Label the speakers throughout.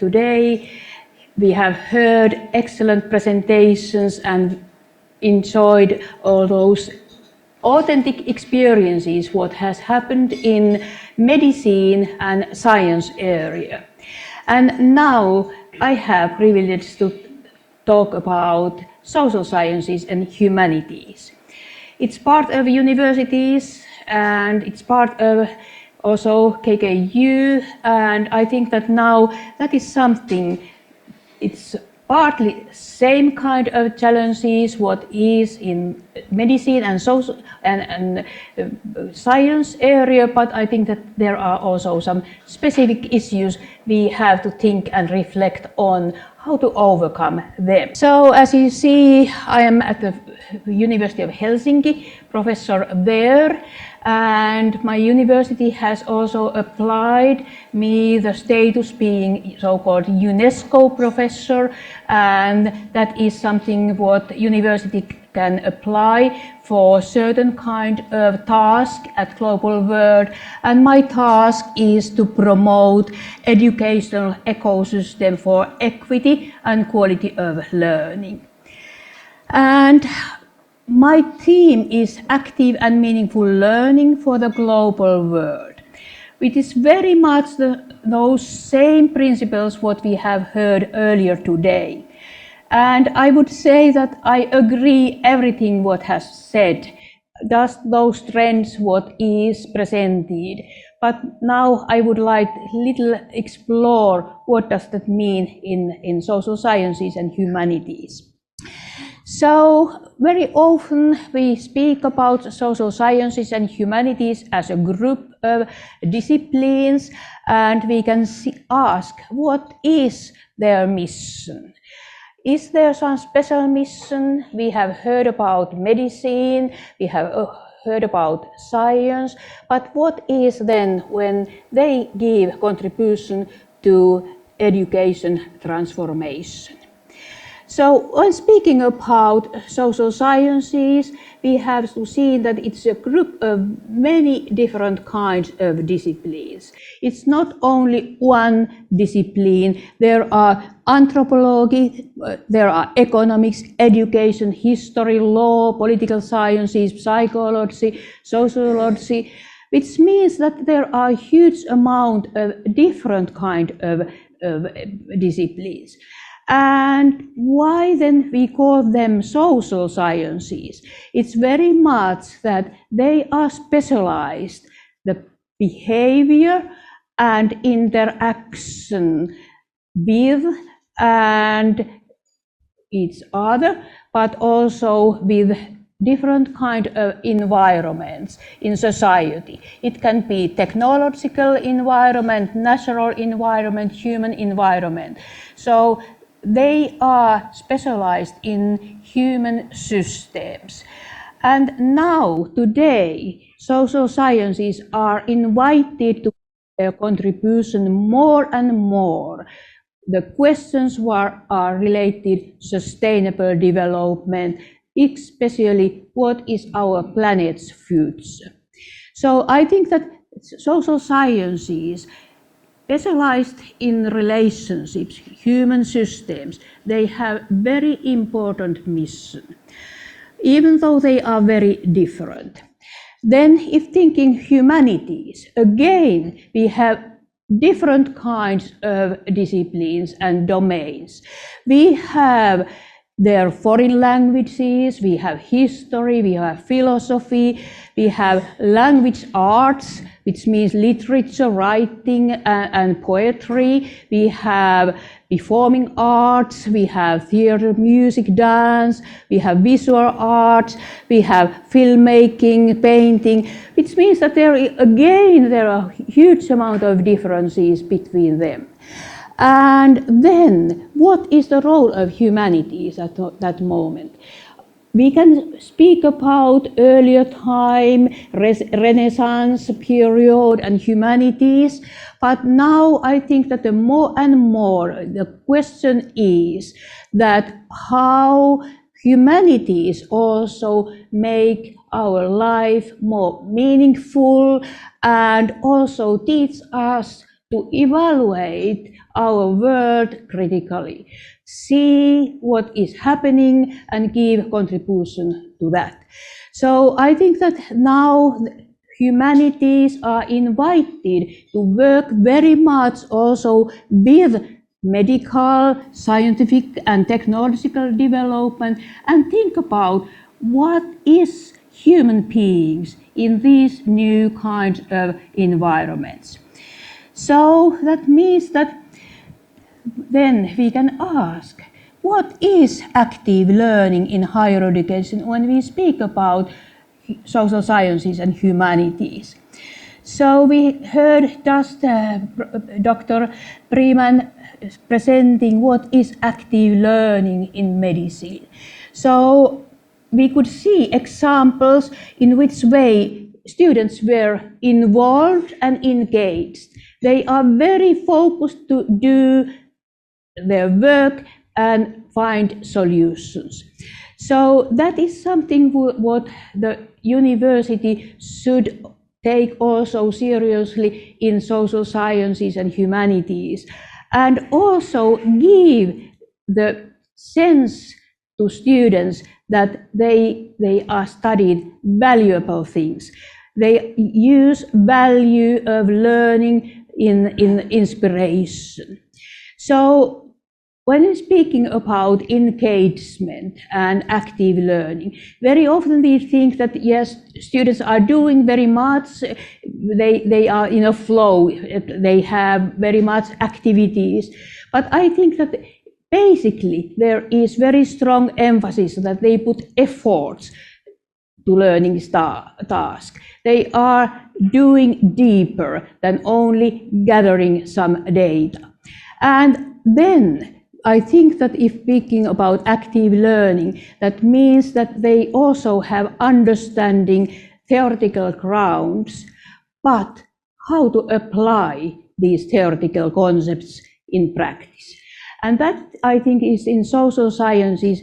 Speaker 1: today. We have heard excellent presentations and enjoyed all those authentic experiences, what has happened in medicine and science area. And now I have privilege to talk about social sciences and humanities. It's part of universities and it's part of also KKU, and I think that now that is something, it's partly same kind of challenges what is in medicine and social and science area, but I think that there are also some specific issues we have to think and reflect on how to overcome them. So as you see, I am at the University of Helsinki, professor there, and my university has also applied me the status being so-called UNESCO professor, and that is something what university can apply for certain kind of task at global world, and my task is to promote educational ecosystem for equity and quality of learning. And my theme is active and meaningful learning for the global world, which is very much those same principles what we have heard earlier today. And I would say that I agree everything what has said, just those trends what is presented. But now I would like little explore what does that mean in social sciences and humanities. So very often we speak about social sciences and humanities as a group of disciplines, and we can ask what is their mission. Is there some special mission? We have heard about medicine, we have heard about science, but what is then when they give contribution to education transformation? So when speaking about social sciences, we have to see that it's a group of many different kinds of disciplines. It's not only one discipline. There are anthropology, there are economics, education, history, law, political sciences, psychology, sociology, which means that there are a huge amount of different kind of disciplines. And why then we call them social sciences? It's very much that they are specialized, the behavior and interaction with and each other, but also with different kind of environments in society. It can be technological environment, natural environment, human environment. So they are specialized in human systems. And now, today, social sciences are invited to their contribution more and more. The questions are related to sustainable development, especially what is our planet's future. So I think that social sciences specialized in relationships, human systems, they have very important mission, even though they are very different. Then if thinking humanities, again, we have different kinds of disciplines and domains. We have their foreign languages, we have history, we have philosophy, we have language arts, which means literature, writing, and poetry. We have performing arts, we have theater, music, dance, we have visual arts, we have filmmaking, painting, which means that there are huge amount of differences between them. And then, what is the role of humanities at that moment? We can speak about earlier time, Renaissance period and humanities, but now I think that the more and more the question is that how humanities also make our life more meaningful and also teach us to evaluate our world critically, see what is happening and give contribution to that. So I think that now humanities are invited to work very much also with medical, scientific and technological development and think about what is human beings in these new kinds of environments. So that means that then we can ask, what is active learning in higher education when we speak about social sciences and humanities? So we heard just Dr. Freeman presenting what is active learning in medicine. So we could see examples in which way students were involved and engaged. They are very focused to do their work and find solutions. So that is something what the university should take also seriously in social sciences and humanities, and also give the sense to students that they are studied valuable things. They use value of learning in inspiration. So when speaking about engagement and active learning, very often we think that yes, students are doing very much, they are in a flow, they have very much activities, but I think that basically there is very strong emphasis that they put efforts to learning task. They are doing deeper than only gathering some data. And then I think that if speaking about active learning, that means that they also have understanding theoretical grounds, but how to apply these theoretical concepts in practice. And that, I think, is in social sciences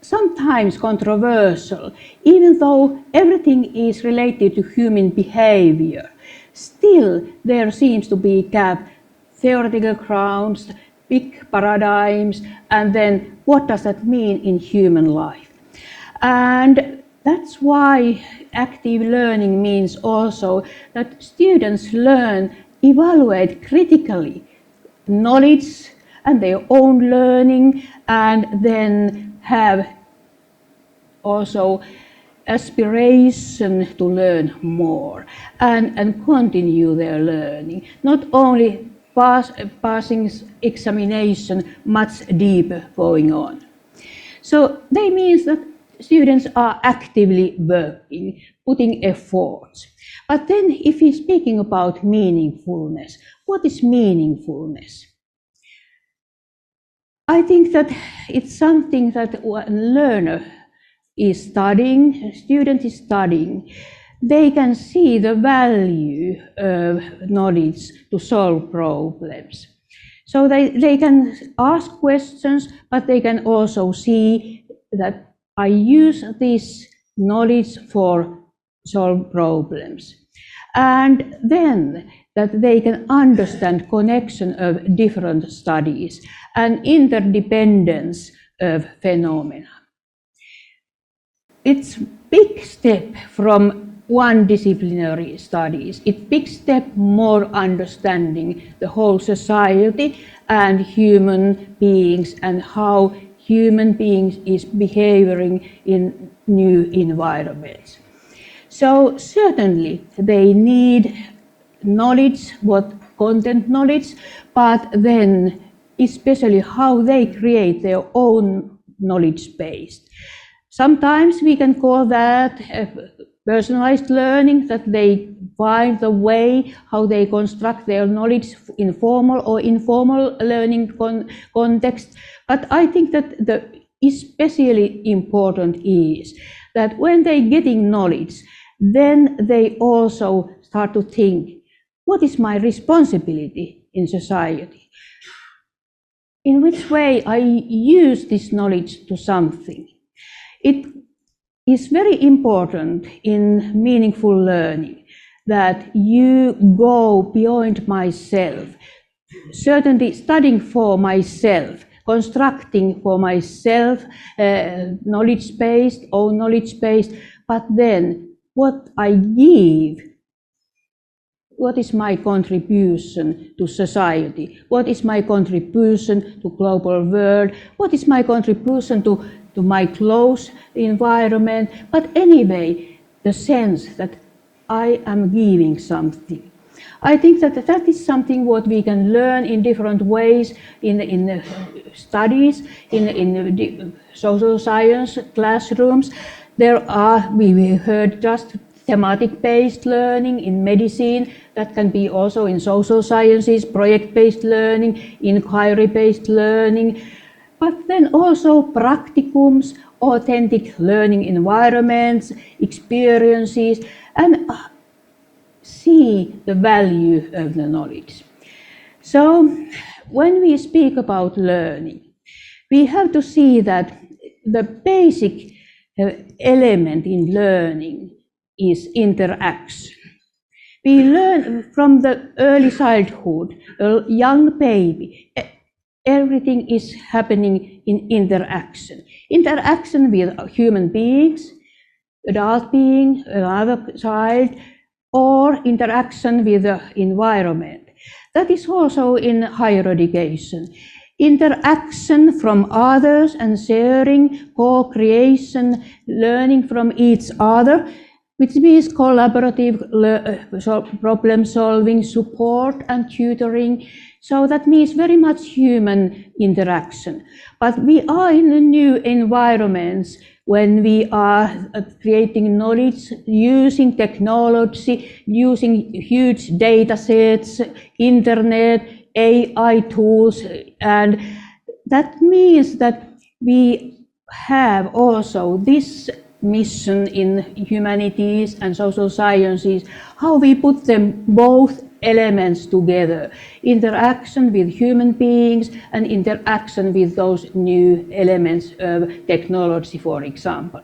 Speaker 1: sometimes controversial, even though everything is related to human behavior. Still, there seems to be gap, theoretical grounds, big paradigms, and then what does that mean in human life? And that's why active learning means also that students learn, evaluate critically knowledge and their own learning, and then have also aspiration to learn more and continue their learning, not only passing examination, much deeper going on. So that means that students are actively working, putting efforts. But then if we're speaking about meaningfulness, what is meaningfulness? I think that it's something that one learner is studying, a student is studying, they can see the value of knowledge to solve problems. So they can ask questions, but they can also see that I use this knowledge for solve problems. And then that they can understand connection of different studies and interdependence of phenomena. It's a big step from one disciplinary studies. It's a big step more understanding the whole society and human beings and how human beings is behaving in new environments. So certainly they need knowledge, what content knowledge, but then especially how they create their own knowledge base. Sometimes we can call that personalized learning, that they find the way how they construct their knowledge in formal or informal learning context. But I think that the especially important is that when they're getting knowledge, then they also start to think, what is my responsibility in society? In which way I use this knowledge to something? It is very important in meaningful learning that you go beyond myself, certainly studying for myself, constructing for myself, knowledge-based, own knowledge-based, but then what I give, what is my contribution to society? What is my contribution to global world? What is my contribution to my close environment? But anyway, the sense that I am giving something. I think that that is something what we can learn in different ways in studies, in social science classrooms. There are, we heard just thematic-based learning in medicine, that can be also in social sciences, project-based learning, inquiry-based learning, but then also practicums, authentic learning environments, experiences, and see the value of the knowledge. So when we speak about learning, we have to see that the basic element in learning is interaction. We learn from the early childhood, a young baby, everything is happening in interaction. Interaction with human beings, adult being, another child, or interaction with the environment. That is also in higher education. Interaction from others and sharing, co-creation, learning from each other, which means collaborative problem solving, support and tutoring. So that means very much human interaction. But we are in a new environments when we are creating knowledge, using technology, using huge data sets, internet, AI tools, and that means that we have also this mission in humanities and social sciences, how we put them both elements together, interaction with human beings and interaction with those new elements of technology, for example.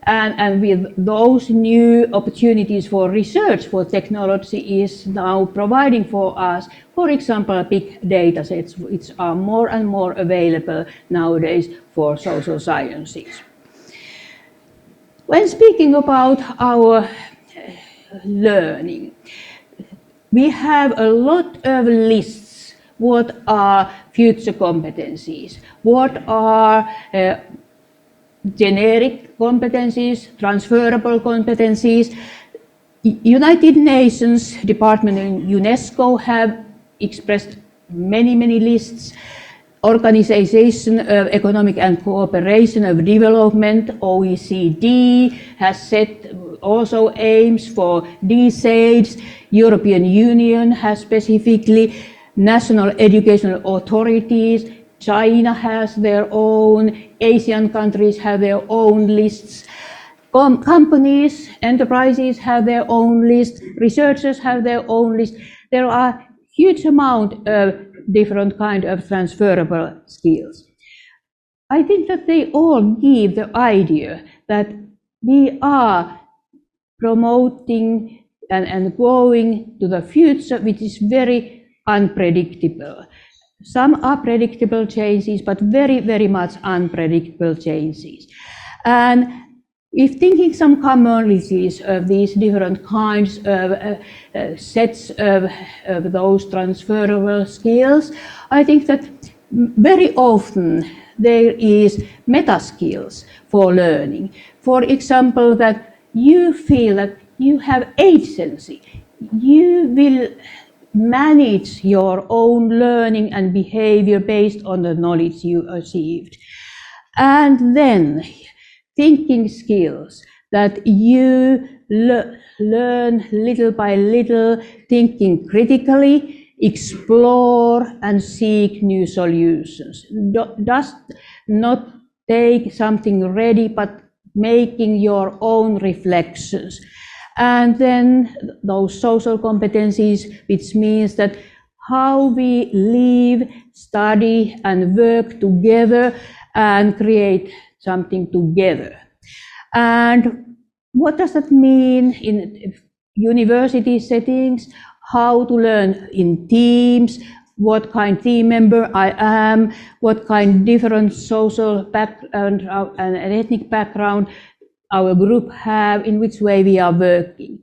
Speaker 1: And with those new opportunities for research, for technology is now providing for us, for example, big data sets, which are more and more available nowadays for social sciences. When speaking about our learning, we have a lot of lists. What are future competencies? What are generic competencies, transferable competencies? United Nations Department and UNESCO have expressed many lists. Organization of Economic and Cooperation of Development, OECD, has set also aims for decades. European Union has specifically, national educational authorities, China has their own, Asian countries have their own lists. Companies, enterprises have their own list, researchers have their own list. There are huge amount of different kind of transferable skills. I think that they all give the idea that we are promoting and going to the future, which is very unpredictable. Some are predictable changes, but very much unpredictable changes. And if thinking some commonalities of these different kinds of sets of those transferable skills, I think that very often there is meta skills for learning. For example, that you feel that you have agency. You will manage your own learning and behavior based on the knowledge you achieved. And then thinking skills, that you learn little by little, thinking critically, explore and seek new solutions. Just not take something ready, but making your own reflections. And then those social competencies, which means that how we live, study and work together and create something together. And what does that mean university settings, how to learn in teams, what kind of team member I am, what kind of different social background and ethnic background our group have, in which way we are working.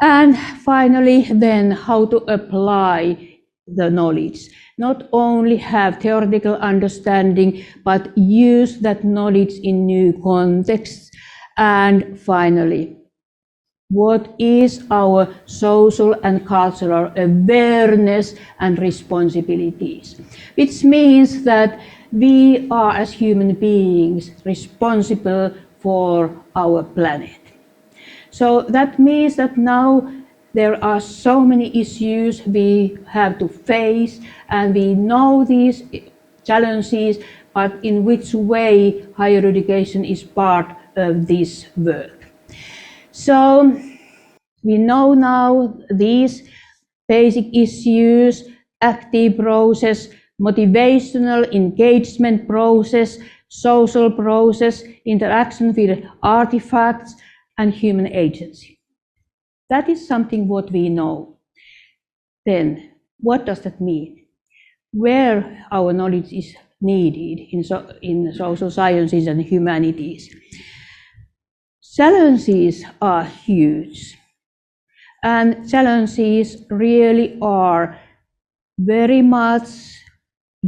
Speaker 1: And finally, then how to apply the knowledge. Not only have theoretical understanding, but use that knowledge in new contexts. And finally, what is our social and cultural awareness and responsibilities? Which means that we are, as human beings, responsible for our planet. So that means that now there are so many issues we have to face, and we know these challenges, but in which way higher education is part of this work. So we know now these basic issues: active process, motivational engagement process, social process, interaction with artifacts, and human agency. That is something what we know. Then, what does that mean? Where our knowledge is needed in social sciences and humanities. Challenges are huge, and challenges really are very much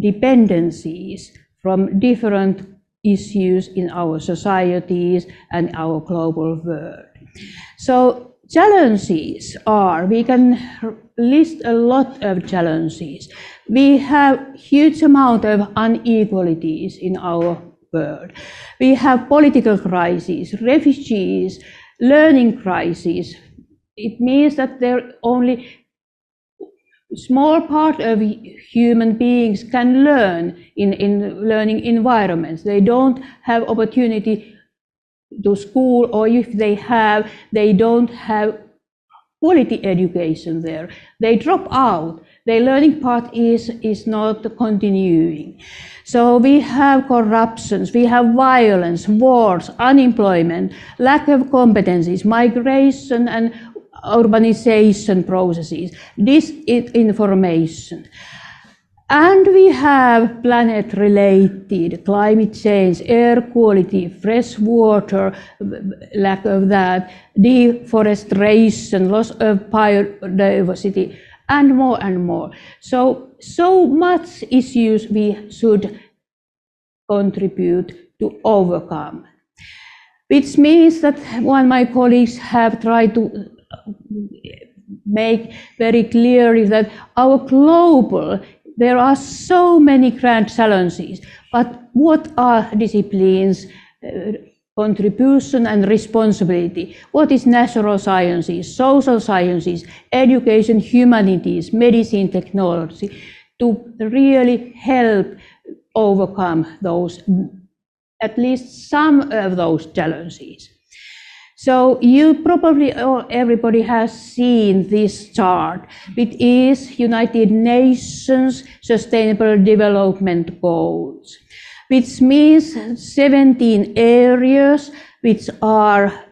Speaker 1: dependencies from different issues in our societies and our global world. So challenges are, we can list a lot of challenges. We have huge amount of inequalities in our world. We have political crises, refugees, learning crises. It means that there only small part of human beings can learn in learning environments. They don't have opportunity to school, or if they have, they don't have quality education there. They drop out. Their learning part is not continuing. So we have corruptions, we have violence, wars, unemployment, lack of competencies, migration and urbanization processes, disinformation. And we have planet-related climate change, air quality, fresh water, lack of that, deforestation, loss of biodiversity, and more and more. So much issues we should contribute to overcome. Which means that one of my colleagues have tried to make very clear that our global, there are so many grand challenges, but what are disciplines, contribution and responsibility? What is natural sciences, social sciences, education, humanities, medicine, technology, to really help overcome those, at least some of those challenges? So you probably, everybody has seen this chart. It is United Nations Sustainable Development Goals, which means 17 areas which are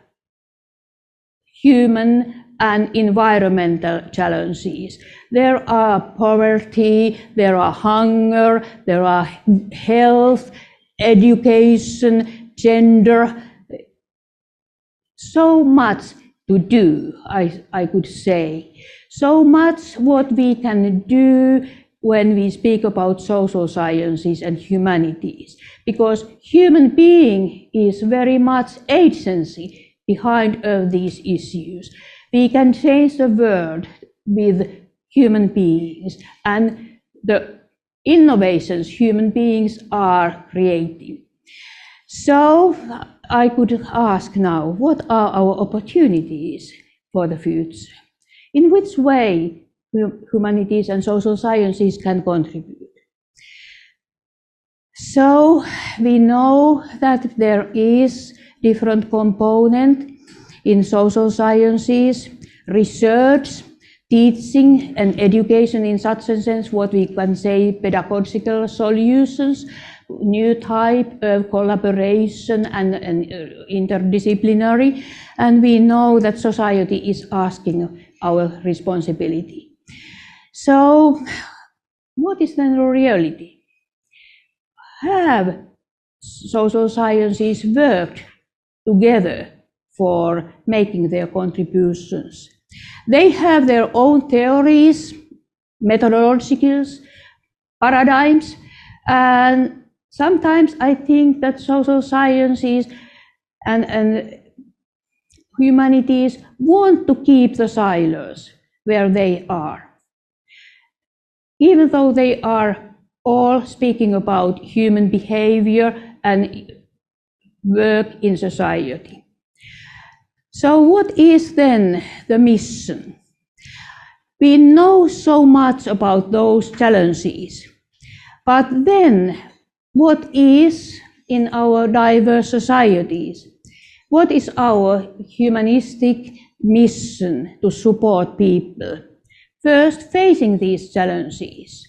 Speaker 1: human and environmental challenges. There are poverty, there are hunger, there are health, education, gender. So much to do, I could say. So much what we can do when we speak about social sciences and humanities, because human being is very much agency behind these issues. We can change the world with human beings and the innovations human beings are creating. So I could ask now, what are our opportunities for the future? In which way humanities and social sciences can contribute? So we know that there is different component in social sciences, research, teaching and education in such a sense, what we can say pedagogical solutions, new type of collaboration and interdisciplinary, and we know that society is asking our responsibility. So, what is then the reality? Have social sciences worked together for making their contributions? They have their own theories, methodologies, paradigms, and sometimes I think that social sciences and humanities want to keep the silos where they are, even though they are all speaking about human behavior and work in society. So what is then the mission? We know so much about those challenges, but then what is in our diverse societies? What is our humanistic mission to support people? First, facing these challenges,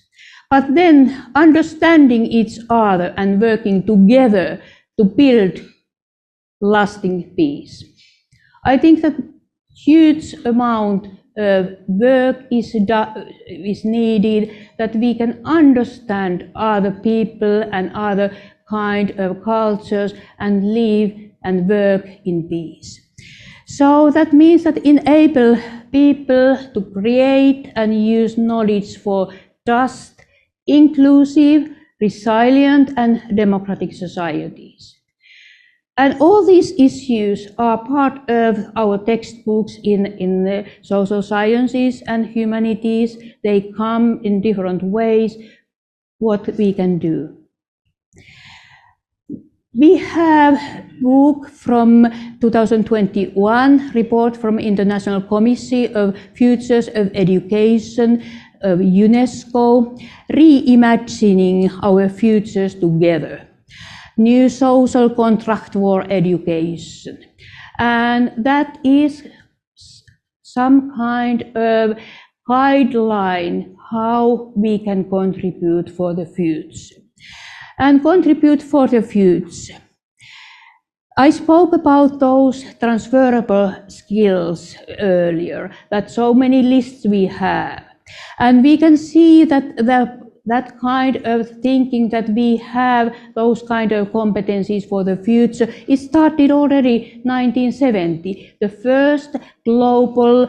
Speaker 1: but then understanding each other and working together to build lasting peace. I think that huge amount of work is needed, that we can understand other people and other kind of cultures and live and work in peace. So that means that enable people to create and use knowledge for just, inclusive, resilient and democratic societies. And all these issues are part of our textbooks in the social sciences and humanities. They come in different ways, what we can do. We have a book from 2021, report from International Committee of Futures of Education of UNESCO, reimagining our futures together. New social contract for education. And that is some kind of guideline how we can contribute for the future. And contribute for the future. I spoke about those transferable skills earlier, that so many lists we have. And we can see that that kind of thinking that we have those kind of competencies for the future, it started already 1970. The first global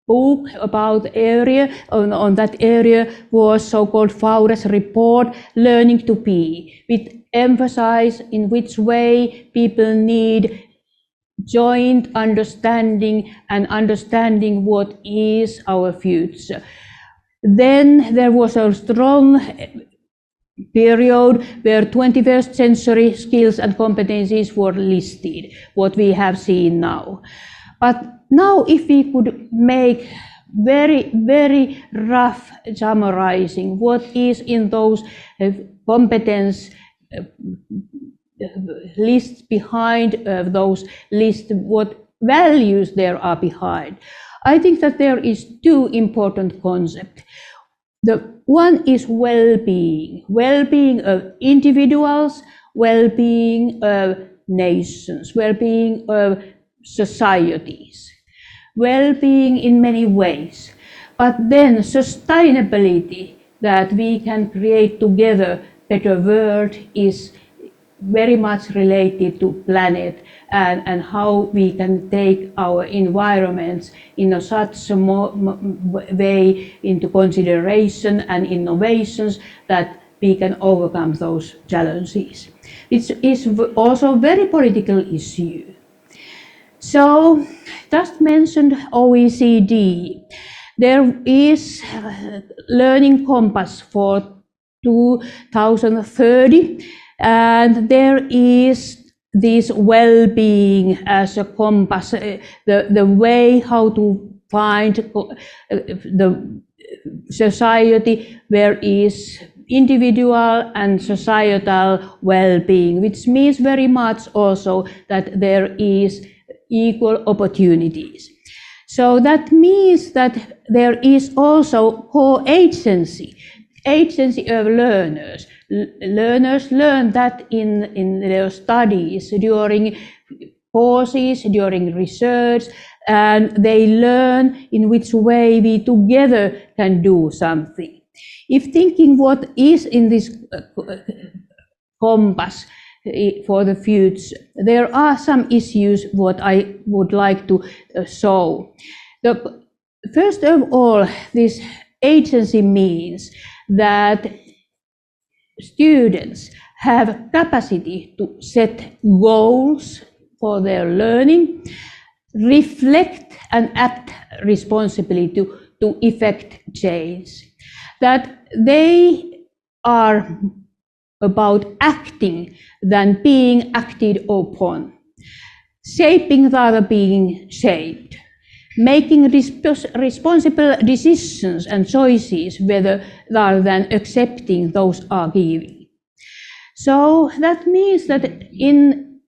Speaker 1: book about the area, on that area was so-called Faure's report, Learning to Be, with emphasis in which way people need joint understanding and understanding what is our future. Then there was a strong period where 21st century skills and competencies were listed, what we have seen now. But now if we could make very, very rough summarizing what is in those competence lists behind those lists, what values there are behind. I think that there is two important concepts. The one is well-being, well-being of individuals, well-being of nations, well-being of societies, well-being in many ways. But then sustainability, that we can create together better world, is very much related to planet and how we can take our environments in such a way into consideration and innovations that we can overcome those challenges. It is also a very political issue. So, just mentioned OECD. There is a learning compass for 2030. And there is this well-being as a compass, the way how to find the society where is individual and societal well-being, which means very much also that there is equal opportunities. So that means that there is also co-agency. agency of learners. Learners learn that in their studies, during courses, during research, and they learn in which way we together can do something. If thinking what is in this compass for the future, there are some issues what I would like to show. First of all, this agency means that students have capacity to set goals for their learning, reflect and act responsibly to effect change. That they are about acting than being acted upon, shaping rather being shaped, making responsible decisions and choices rather than accepting those are given. So that means that in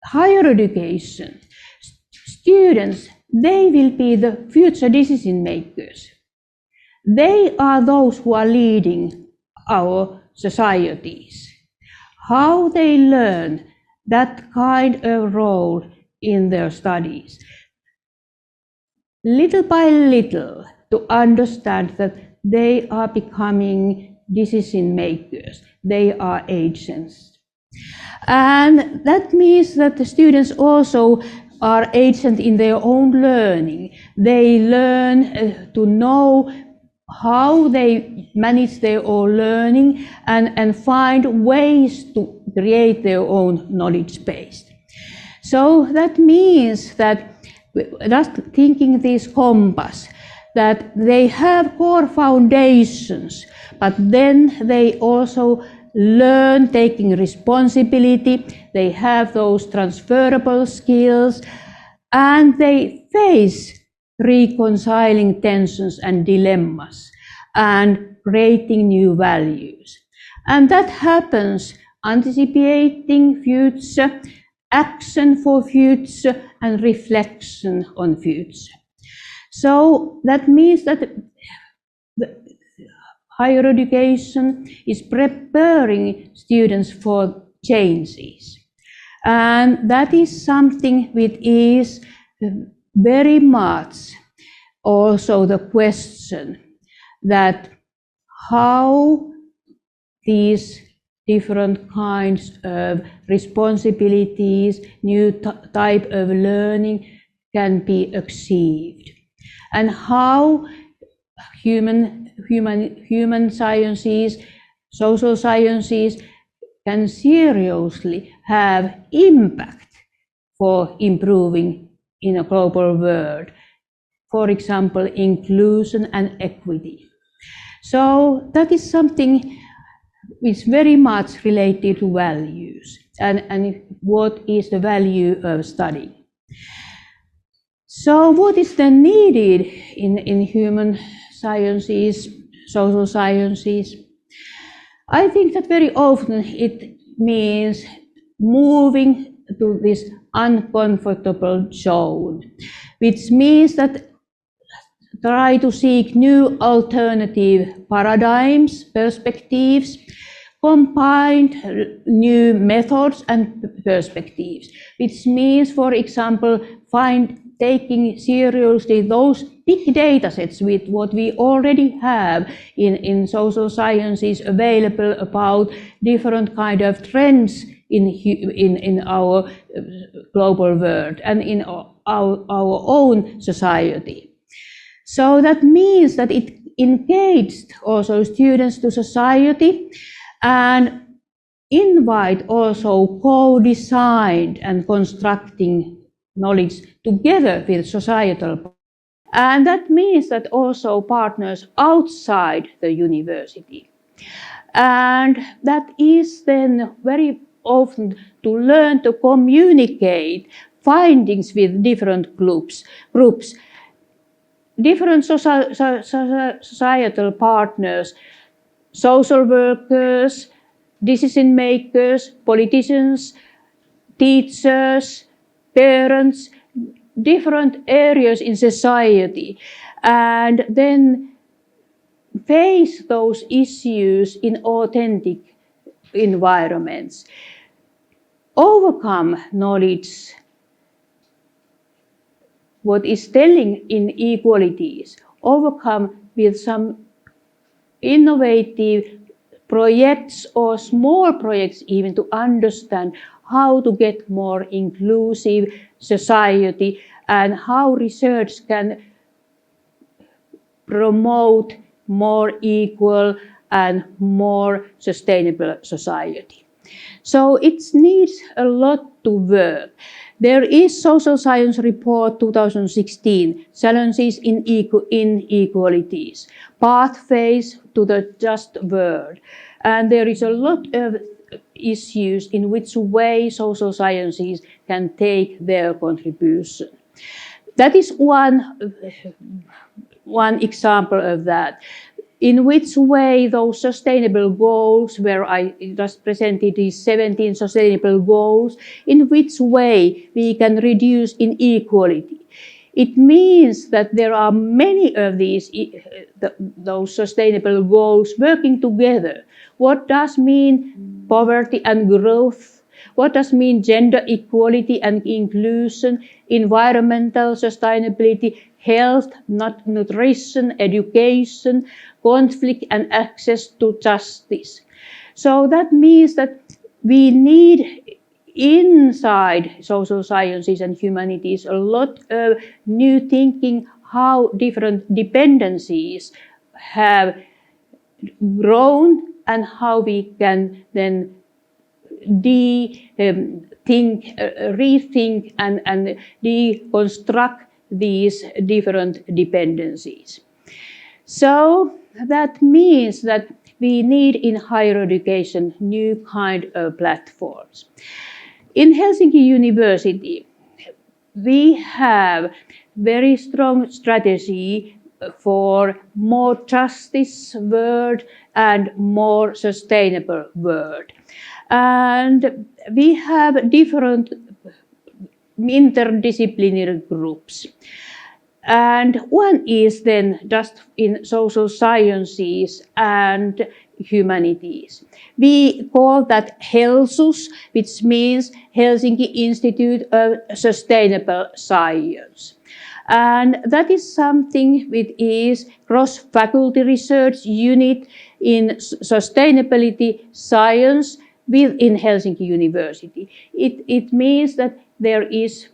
Speaker 1: higher education, students, they will be the future decision makers. They are those who are leading our societies. How they learn that kind of role in their studies. Little by little, to understand that they are becoming decision makers. They are agents. And that means that the students also are agents in their own learning. They learn to know how they manage their own learning and find ways to create their own knowledge base. So that means that just thinking this compass, that they have core foundations, but then they also learn taking responsibility, they have those transferable skills, and they face reconciling tensions and dilemmas and creating new values. And that happens anticipating future, action for future, and reflection on future. So that means that the higher education is preparing students for changes. And that is something which is very much also the question that how these different kinds of responsibilities, new type of learning can be achieved, and how human sciences, social sciences can seriously have impact for improving in a global world. For example, inclusion and equity. So that is something which is very much related to values and what is the value of study. So what is then needed in human sciences, social sciences? I think that very often it means moving to this uncomfortable zone, which means that try to seek new alternative paradigms, perspectives, combined new methods and perspectives, which means, for example, taking seriously those big data sets with what we already have in social sciences available about different kind of trends in our global world and in our own society. So that means that it engaged also students to society and invite also co-designed and constructing knowledge together with societal. And that means that also partners outside the university. And that is then very often to learn to communicate findings with different groups. Different societal partners, social workers, decision makers, politicians, teachers, parents, different areas in society. And then face those issues in authentic environments, overcome knowledge, what is telling inequalities, overcome with some innovative projects or small projects even to understand how to get more inclusive society and how research can promote more equal and more sustainable society. So it needs a lot to work. There is Social Science Report 2016, Challenges in Inequalities, Pathways to the Just World. And there is a lot of issues in which way social sciences can take their contribution. That is one example of that. In which way those sustainable goals, where I just presented these 17 sustainable goals, in which way we can reduce inequality. It means that there are many of those sustainable goals working together. What does mean poverty and growth? What does mean gender equality and inclusion, environmental sustainability, health, nutrition, education, conflict and access to justice? So that means that we need inside social sciences and humanities a lot of new thinking how different dependencies have grown and how we can then rethink and deconstruct these different dependencies. So that means that we need in higher education new kind of platforms. In Helsinki University, we have very strong strategy for more justice world and more sustainable world. And we have different interdisciplinary groups. And one is then just in social sciences and humanities. We call that HELSUS, which means Helsinki Institute of Sustainable Science. And that is something which is cross-faculty research unit in sustainability science within Helsinki University. It means that there is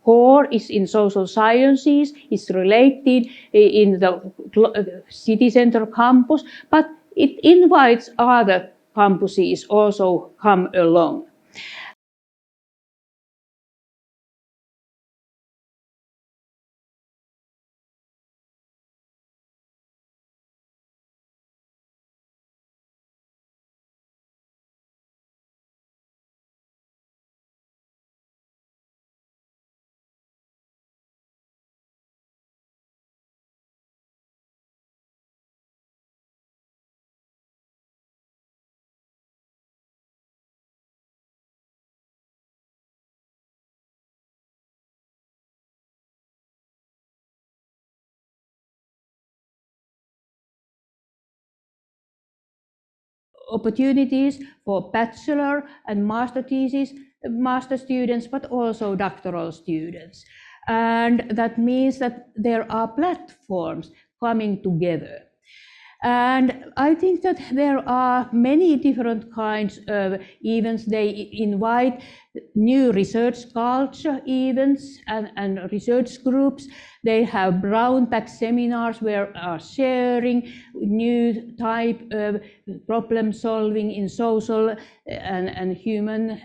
Speaker 1: core is in social sciences, is related in the city center campus, but it invites other campuses also come along. Opportunities for bachelor and master thesis, master students, but also doctoral students. And that means that there are platforms coming together. And I think that there are many different kinds of events. They invite new research culture events and research groups. They have brown bag seminars where are sharing new type of problem solving in social and human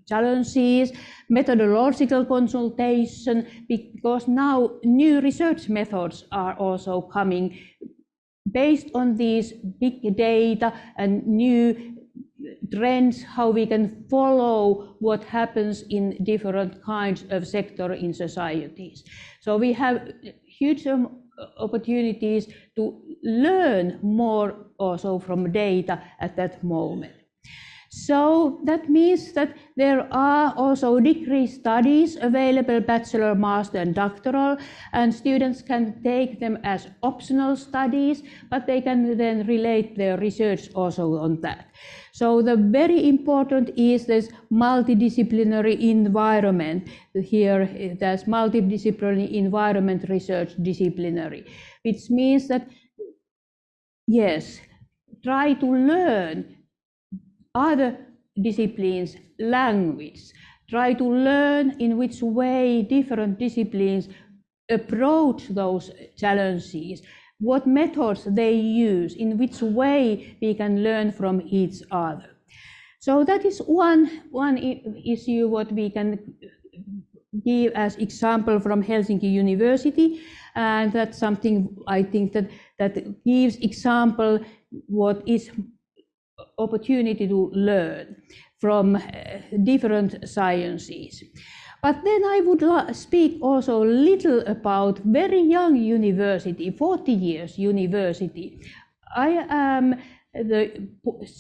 Speaker 1: challenges, methodological consultation, because now new research methods are also coming based on these big data and new trends, how we can follow what happens in different kinds of sector in societies. So we have huge opportunities to learn more also from data at that moment. So that means that there are also degree studies available, bachelor, master and doctoral, and students can take them as optional studies, but they can then relate their research also on that. So the very important is this multidisciplinary environment. Here there's multidisciplinary environment research disciplinary, which means that, yes, try to learn other disciplines' language. Try to learn in which way different disciplines approach those challenges, what methods they use, in which way we can learn from each other. So that is one issue what we can give as example from Helsinki University, and that's something I think that gives example what is opportunity to learn from different sciences. But then I would speak also a little about very young university, 40 years university. I am the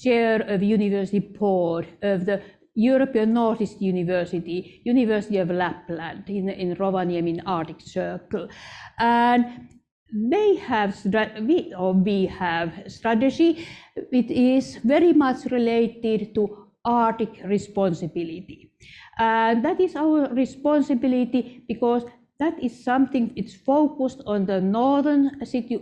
Speaker 1: chair of university board of the European Northeast University, University of Lapland in Rovaniemi in Arctic Circle. And they have, we have strategy which is very much related to Arctic responsibility. And that is our responsibility because that is something, it's focused on the northern city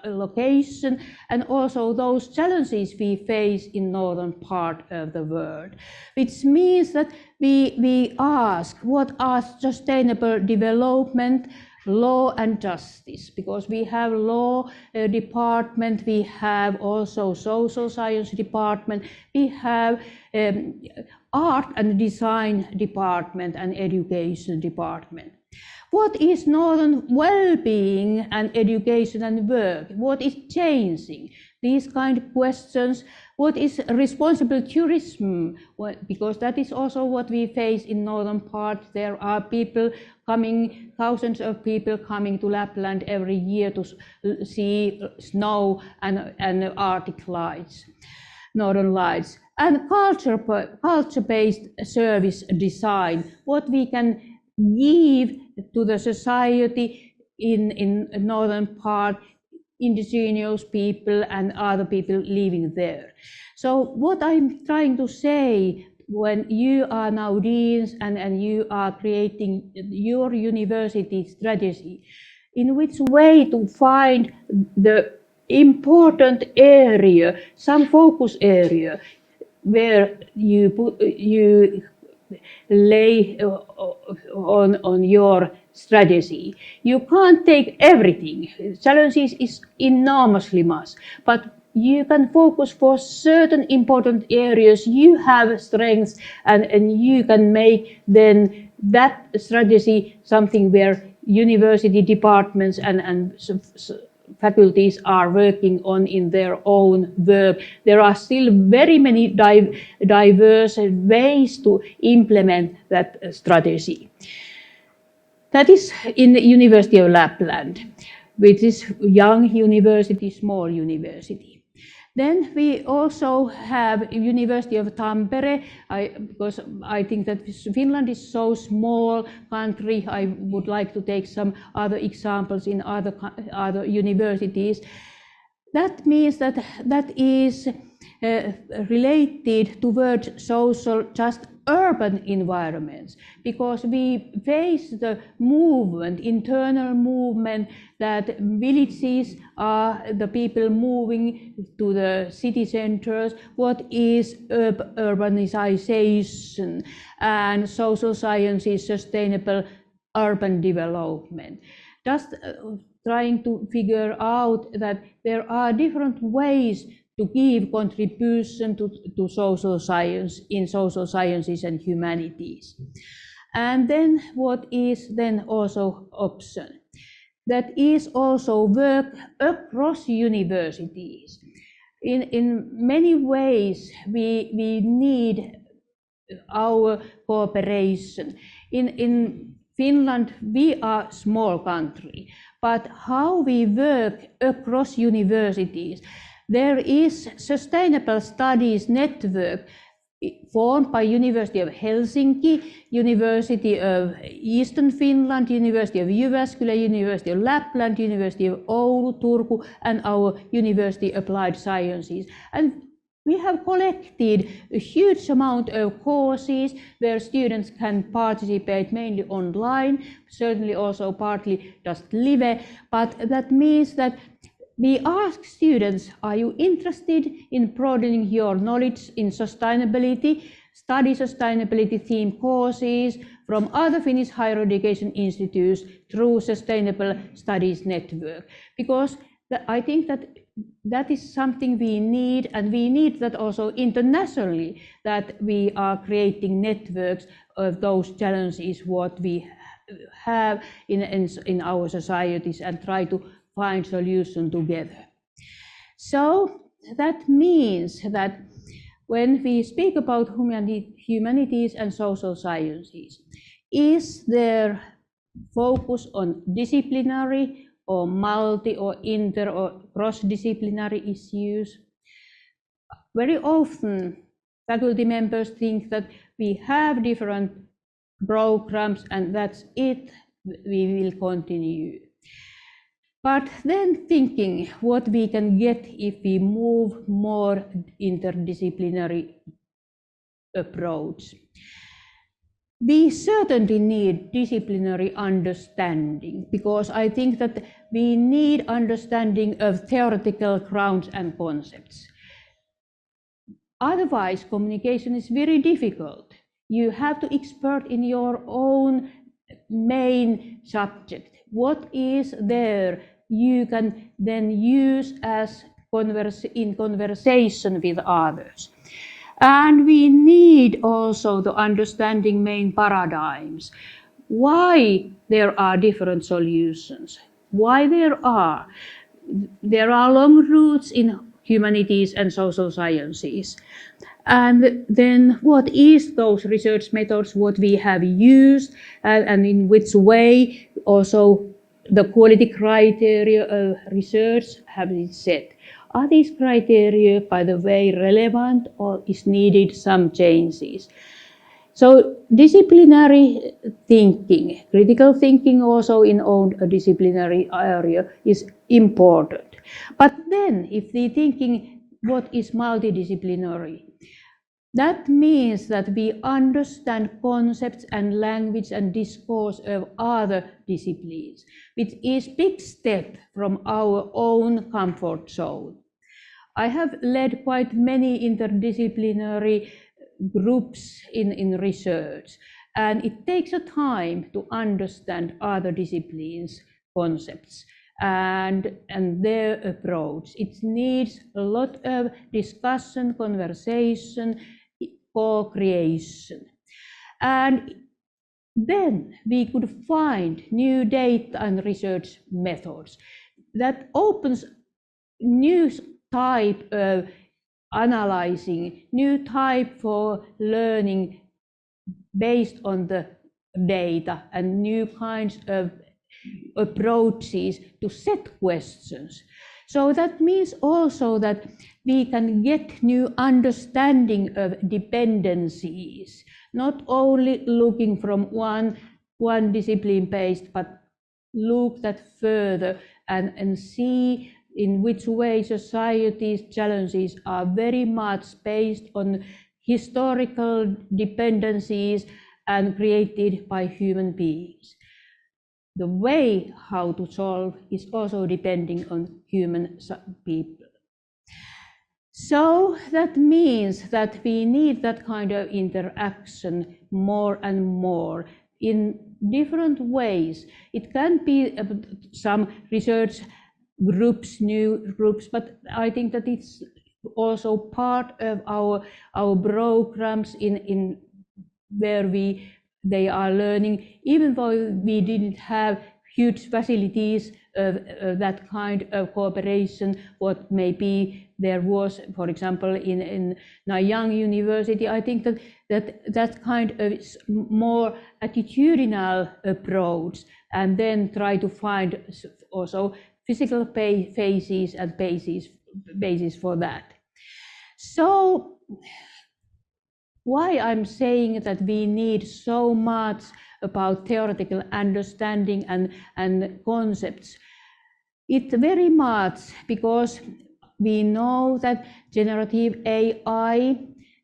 Speaker 1: location and also those challenges we face in northern part of the world, which means that we ask what are sustainable development, law and justice, because we have law department, we have also social science department, we have art and design department and education department. What is northern well-being and education and work? What is changing? These kind of questions. What is responsible tourism? Because that is also what we face in northern part. There are people coming, thousands of people coming to Lapland every year to see snow and Arctic lights, northern lights. And culture-based service design, what we can give to the society in northern part, indigenous people and other people living there. So what I'm trying to say, when you are now deans and you are creating your university strategy, in which way to find the important area, some focus area, where you lay on your strategy. You can't take everything. Challenges is enormously much, but you can focus for certain important areas. You have strengths and you can make then that strategy something where university departments and faculties are working on in their own work. There are still very many diverse ways to implement that strategy. That is in the University of Lapland, which is young university, small university. Then we also have University of Tampere, because I think that Finland is so small country, I would like to take some other examples in other universities. That means that is related towards social, just urban environments, because we face the movement, internal movement, that villages are the people moving to the city centers, what is urbanization, and social sciences, sustainable urban development. Just trying to figure out that there are different ways to give contribution to social science in social sciences and humanities. And then what is then also option? That is also work across universities. In many ways we need our cooperation. In Finland we are a small country, but how we work across universities, there is sustainable studies network formed by University of Helsinki, University of Eastern Finland, University of Jyväskylä, University of Lapland, University of Oulu, Turku, and our University of Applied Sciences. And we have collected a huge amount of courses where students can participate mainly online, certainly also partly just live, but that means that we ask students, are you interested in broadening your knowledge in sustainability? Study sustainability themed courses from other Finnish higher education institutes through Sustainable Studies Network. Because I think that is something we need, and we need that also internationally, that we are creating networks of those challenges what we have in our societies and try to find solution together. So that means that when we speak about humanities and social sciences, is there focus on disciplinary or multi or inter or cross-disciplinary issues? Very often faculty members think that we have different programs and that's it, we will continue. But then thinking what we can get if we move more interdisciplinary approach. We certainly need disciplinary understanding, because I think that we need understanding of theoretical grounds and concepts. Otherwise, communication is very difficult. You have to expert in your own main subject. What is there you can then use as in conversation with others. And we need also the understanding main paradigms. Why there are different solutions. Why there are long routes in humanities and social sciences. And then what is those research methods, what we have used, and in which way also the quality criteria of research have been set. Are these criteria, by the way, relevant, or is needed some changes? So disciplinary thinking, critical thinking also in own disciplinary area is important. But then if the thinking what is multidisciplinary, that means that we understand concepts and language and discourse of other disciplines, which is a big step from our own comfort zone. I have led quite many interdisciplinary groups in research, and it takes a time to understand other disciplines' concepts and their approach. It needs a lot of discussion, conversation, co-creation. And then we could find new data and research methods that opens new type of analyzing, new type for learning based on the data, and new kinds of approaches to set questions. So that means also that we can get new understanding of dependencies, not only looking from one discipline based, but look that further and see in which way society's challenges are very much based on historical dependencies and created by human beings. The way how to solve is also depending on human people. So that means that we need that kind of interaction more and more in different ways. It can be some research groups, new groups, but I think that it's also part of our programs in where they are learning, even though we didn't have huge facilities of that kind of cooperation, what maybe there was, for example, in Nanyang University. I think that kind of more attitudinal approach, and then try to find also physical phases and basis for that. So why I'm saying that we need so much about theoretical understanding and concepts. It very much because we know that generative AI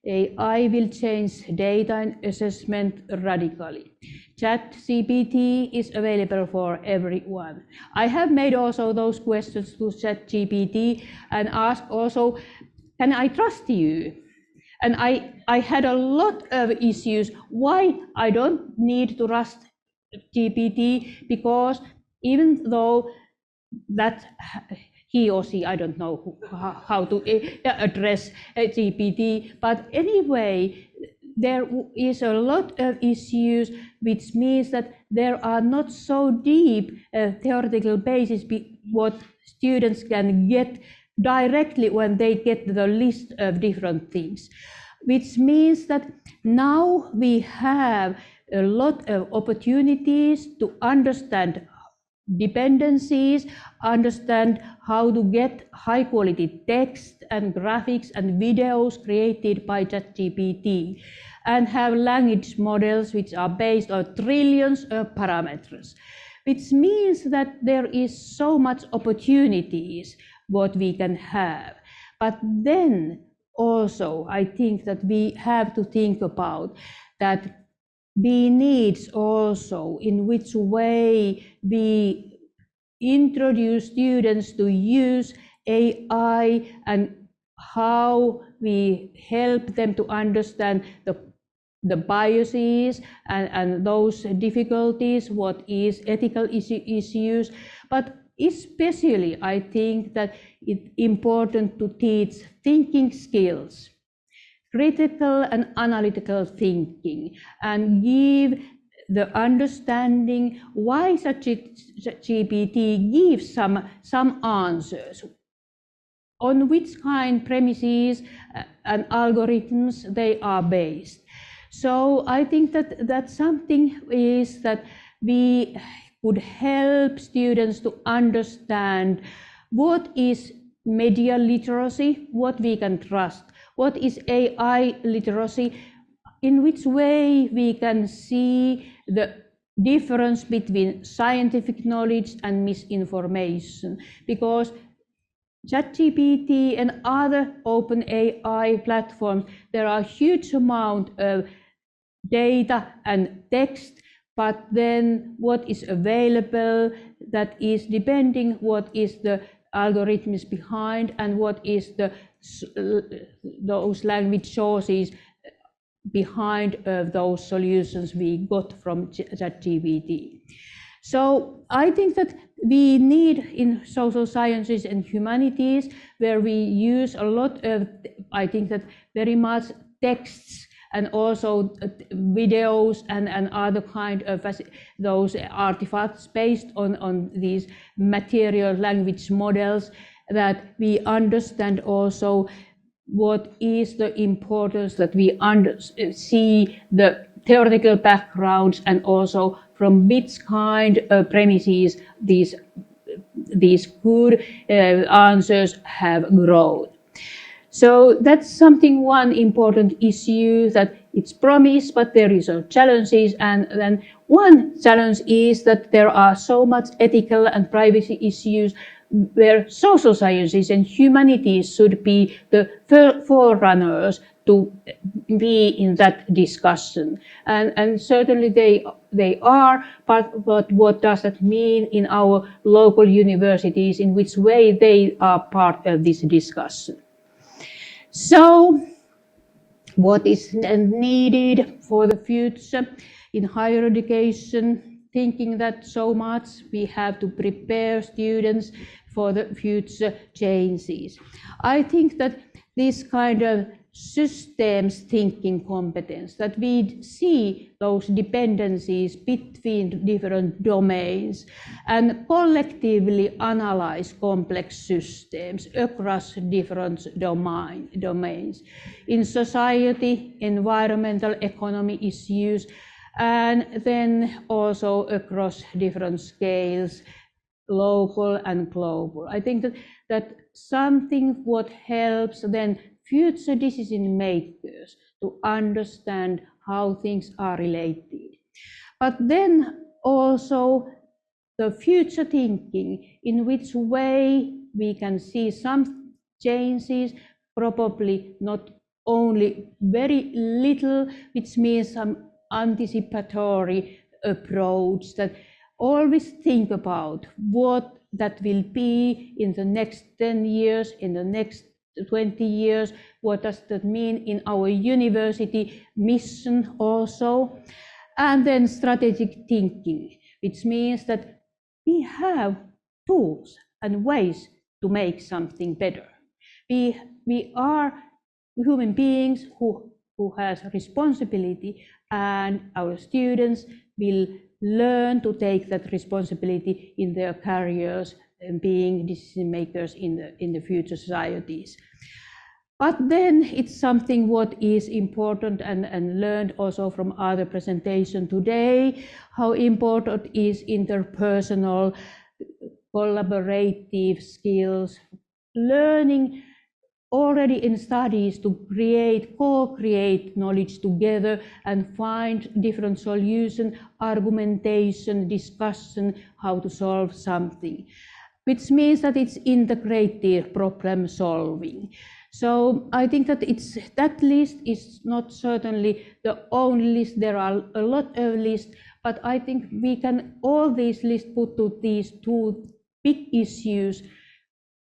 Speaker 1: will change data and assessment radically. ChatGPT is available for everyone. I have made also those questions to ChatGPT and asked also, can I trust you? And I had a lot of issues why I don't need to trust GPT, because even though that he or she, I don't know how to address GPT, but anyway, there is a lot of issues, which means that there are not so deep theoretical basis what students can get directly when they get the list of different things, which means that now we have a lot of opportunities to understand dependencies, understand how to get high quality text and graphics and videos created by ChatGPT, and have language models which are based on trillions of parameters, which means that there is so much opportunities what we can have. But then also I think that we have to think about that we needs also in which way we introduce students to use AI and how we help them to understand the biases and those difficulties, what is ethical issues. But especially I think that it's important to teach thinking skills, critical and analytical thinking, and give the understanding why such GPT gives some answers, on which kind premises and algorithms they are based. So I think that something is that we could help students to understand what is media literacy, what we can trust, what is AI literacy, in which way we can see the difference between scientific knowledge and misinformation, because ChatGPT and other open AI platforms, there are huge amount of data and text, but then what is available, that is depending what is the algorithms behind and what is those language sources behind those solutions we got from ChatGPT. So I think that we need in social sciences and humanities, where we use a lot of, I think that very much texts and also videos and other kind of those artifacts based on these material language models, that we understand also what is the importance, that we see the theoretical backgrounds and also from which kind of premises these good answers have grown. So that's something, one important issue, that it's promised, but there is a challenges. And then one challenge is that there are so much ethical and privacy issues, where social sciences and humanities should be the forerunners to be in that discussion. And certainly they are, but what does that mean in our local universities, in which way they are part of this discussion? So what is needed for the future in higher education, thinking that so much we have to prepare students for the future changes. I think that this kind of systems thinking competence, that we see those dependencies between different domains and collectively analyze complex systems across different domains in society, environmental, economy issues, and then also across different scales, local and global. I think that something what helps then future decision makers to to understand how things are related. But then also the future thinking, in which way we can see some changes, probably not only very little, which means some anticipatory approach that always think about what that will be in the next 10 years, in the next 20 years, what does that mean in our university mission also, and then strategic thinking, which means that we have tools and ways to make something better. We are human beings who has responsibility, and our students will learn to take that responsibility in their careers and being decision makers in the future societies. But then it's something what is important and learned also from other presentation today, how important is interpersonal collaborative skills, learning already in studies to co-create knowledge together and find different solution, argumentation, discussion, how to solve something, which means that it's integrated problem solving. So I think that that list is not certainly the only list. There are a lot of lists, but I think we can all these lists put to these two big issues: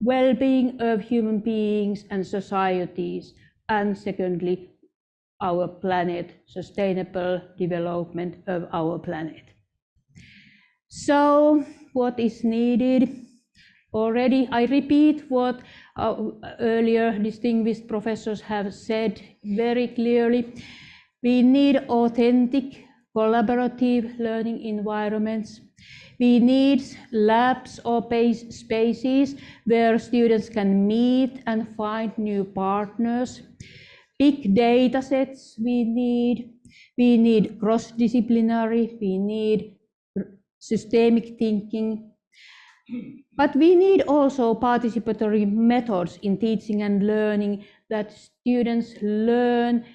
Speaker 1: well-being of human beings and societies, and secondly, our planet, sustainable development of our planet. So what is needed? Already I repeat what earlier distinguished professors have said very clearly. We need authentic, collaborative learning environments. We need labs or spaces where students can meet and find new partners. Big data sets we need cross-disciplinary, we need systemic thinking. But we need also participatory methods in teaching and learning, that students learn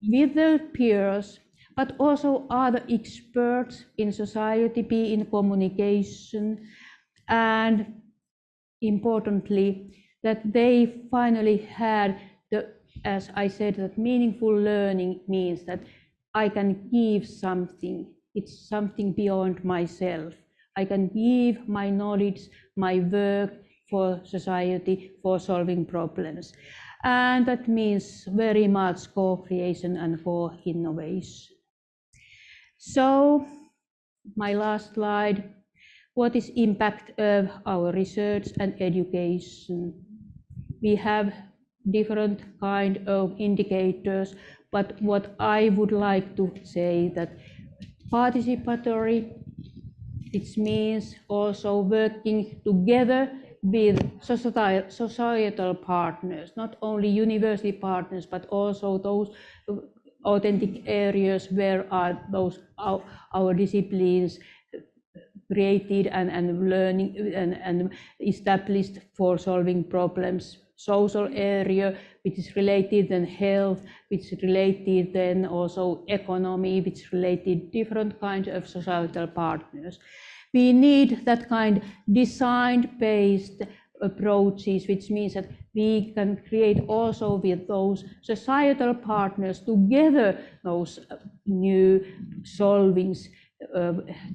Speaker 1: with their peers, but also other experts in society, be in communication, and importantly, that they finally had as I said, that meaningful learning means that I can give something. It's something beyond myself. I can give my knowledge, my work for society, for solving problems. And that means very much co-creation and co-innovation. So, my last slide. What is impact of our research and education? We have different kind of indicators, but what I would like to say that participatory, it means also working together with societal partners, not only university partners, but also those authentic areas where are those our disciplines created and learning and established for solving problems. Social area, which is related then health, which is related then also economy, which is related different kinds of societal partners. We need that kind design-based approaches, which means that we can create also with those societal partners together those new solvings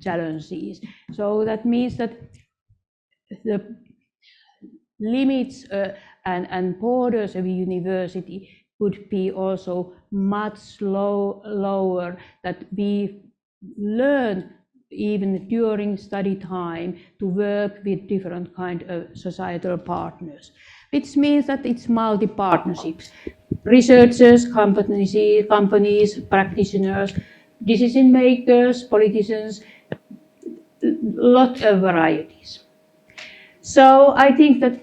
Speaker 1: challenges. So that means that the limits and borders of a university could be also much lower, that we learn even during study time to work with different kind of societal partners, which means that it's multi-partnerships. Researchers, companies, practitioners, decision makers, politicians, lot of varieties. So I think that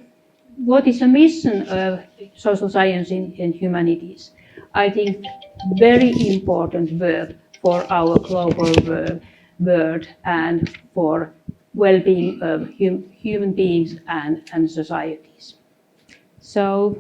Speaker 1: what is a mission of social science and humanities? I think very important work for our global world and for well-being of human beings and societies. So